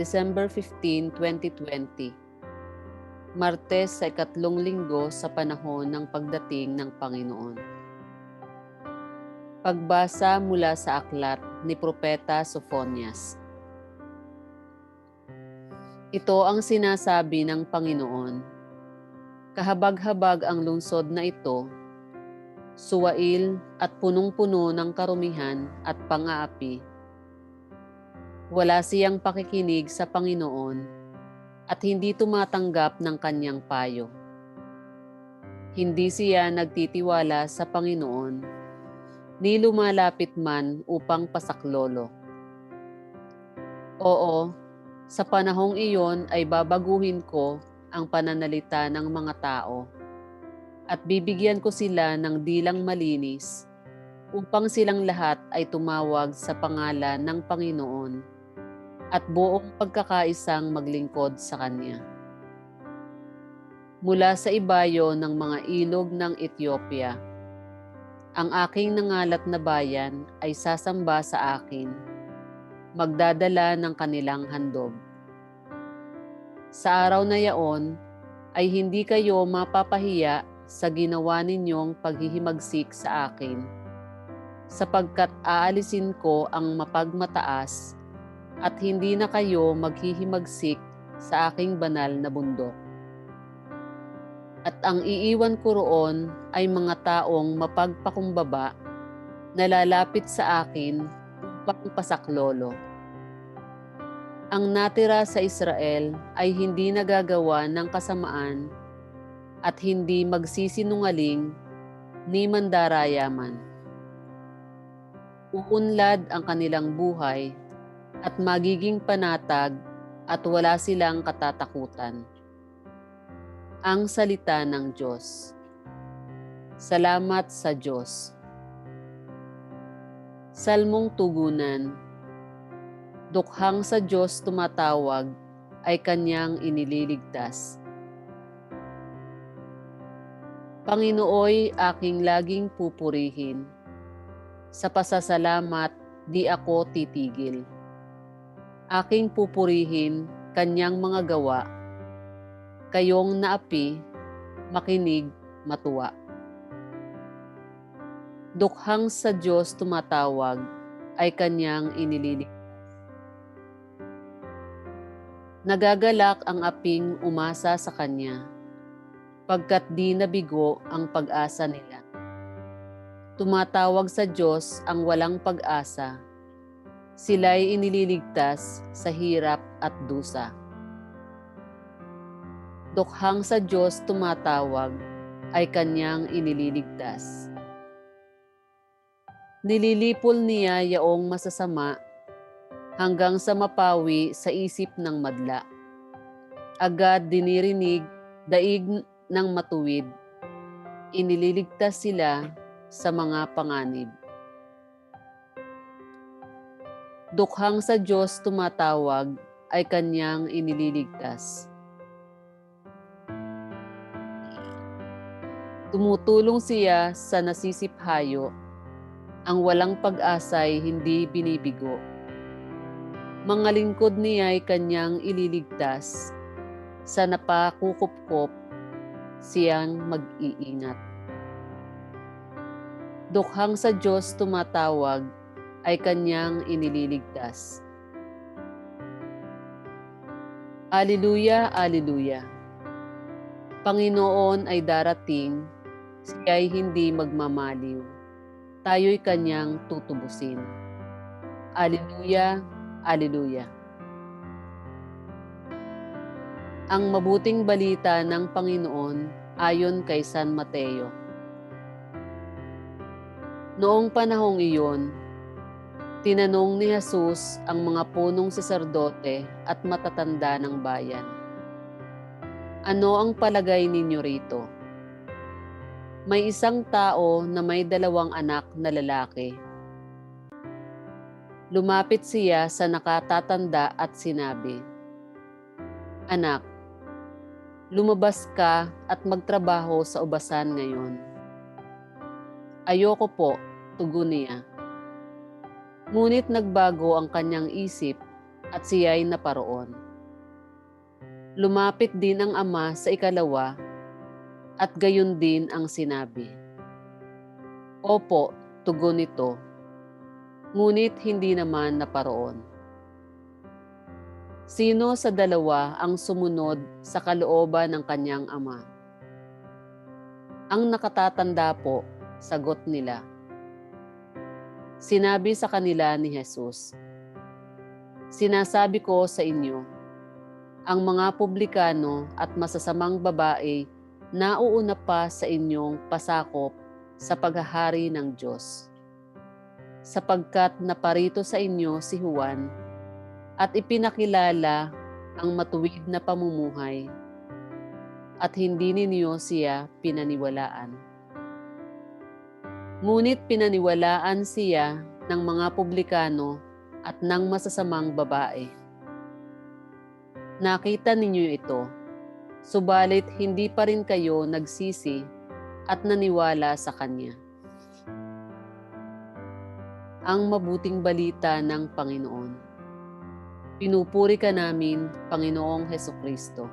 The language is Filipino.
December 15, 2020. Martes sa ikatlong linggo sa panahon ng pagdating ng Panginoon. Pagbasa mula sa aklat ni Propeta Sophonias. Ito ang sinasabi ng Panginoon. Kahabag-habag ang lungsod na ito, suwail at punong-puno ng karumihan at pang-aapi. Wala siyang pakikinig sa Panginoon at hindi tumatanggap ng kanyang payo. Hindi siya nagtitiwala sa Panginoon, ni lumalapit man upang pasaklolo. Oo, sa panahong iyon ay babaguhin ko ang pananalita ng mga tao at bibigyan ko sila ng dilang malinis upang silang lahat ay tumawag sa pangalan ng Panginoon at buong pagkakaisang maglingkod sa Kanya. Mula sa ibayo ng mga ilog ng Ethiopia, ang aking nangalat na bayan ay sasamba sa akin, magdadala ng kanilang handog. Sa araw na yaon ay hindi kayo mapapahiya sa ginawa ninyong paghihimagsik sa akin, sapagkat aalisin ko ang mapagmataas at hindi na kayo maghihimagsik sa aking banal na bundok. At ang iiwan ko roon ay mga taong mapagpakumbaba na lalapit sa akin upang pasaklolo. Ang natira sa Israel ay hindi nagagawa ng kasamaan at hindi magsisinungaling ni mandarayaman. Uunlad ang kanilang buhay at magiging panatag at wala silang katatakutan. Ang salita ng Diyos. Salamat sa Diyos. Salmong tugunan. Dukhang sa Diyos tumatawag ay Kanyang inililigtas. Panginooy aking laging pupurihin. Sa pasasalamat di ako titigil. Aking pupurihin Kanyang mga gawa. Kayong naapi, makinig, matuwa. Dukhang sa Diyos tumatawag ay Kanyang inililigtas. Nagagalak ang aping umasa sa Kanya, pagkat di nabigo ang pag-asa nila. Tumatawag sa Diyos ang walang pag-asa. Sila'y inililigtas sa hirap at dusa. Dukhang sa Diyos tumatawag ay Kanyang inililigtas. Nililipol niya yaong masasama hanggang sa mapawi sa isip ng madla. Agad dinirinig daig ng matuwid. Inililigtas sila sa mga panganib. Dukhang sa Diyos tumatawag ay Kanyang inililigtas. Tumutulong siya sa nasisiphayo. Ang walang pag-asa'y hindi binibigo. Mga lingkod niya'y Kanyang ililigtas. Sa napakukupkop, siyang mag-iingat. Dukhang sa Diyos tumatawag ay Kanyang inililigtas. Alleluia, Alleluia. Panginoon ay darating, siya'y hindi magmamaliw. Tayo'y Kanyang tutubusin. Alleluia, Alleluia. Ang mabuting balita ng Panginoon ayon kay San Mateo. Noong panahong iyon, tinanong ni Jesus ang mga punong saserdote at matatanda ng bayan. Ano ang palagay ninyo rito? May isang tao na may 2 anak na lalaki. Lumapit siya sa nakatatanda at sinabi, "Anak, lumabas ka at magtrabaho sa ubasan ngayon." "Ayoko po," tugon niya. Ngunit nagbago ang kanyang isip at siya'y naparoon. Lumapit din ang ama sa ikalawa at gayon din ang sinabi. Opo, tugon nito, ngunit hindi naman naparoon. Sino sa dalawa ang sumunod sa kalooban ng kanyang ama? Ang nakatatanda po, sagot nila. Sinabi sa kanila ni Jesus, sinasabi ko sa inyo, ang mga publikano at masasamang babae nauuna pa sa inyong pasakop sa paghahari ng Diyos. Sapagkat naparito sa inyo si Juan at ipinakilala ang matuwid na pamumuhay at hindi ninyo siya pinaniwalaan. Ngunit pinaniwalaan siya ng mga publikano at ng masasamang babae. Nakita ninyo ito, subalit hindi pa rin kayo nagsisi at naniwala sa Kanya. Ang mabuting balita ng Panginoon. Pinupuri ka namin, Panginoong Hesukristo.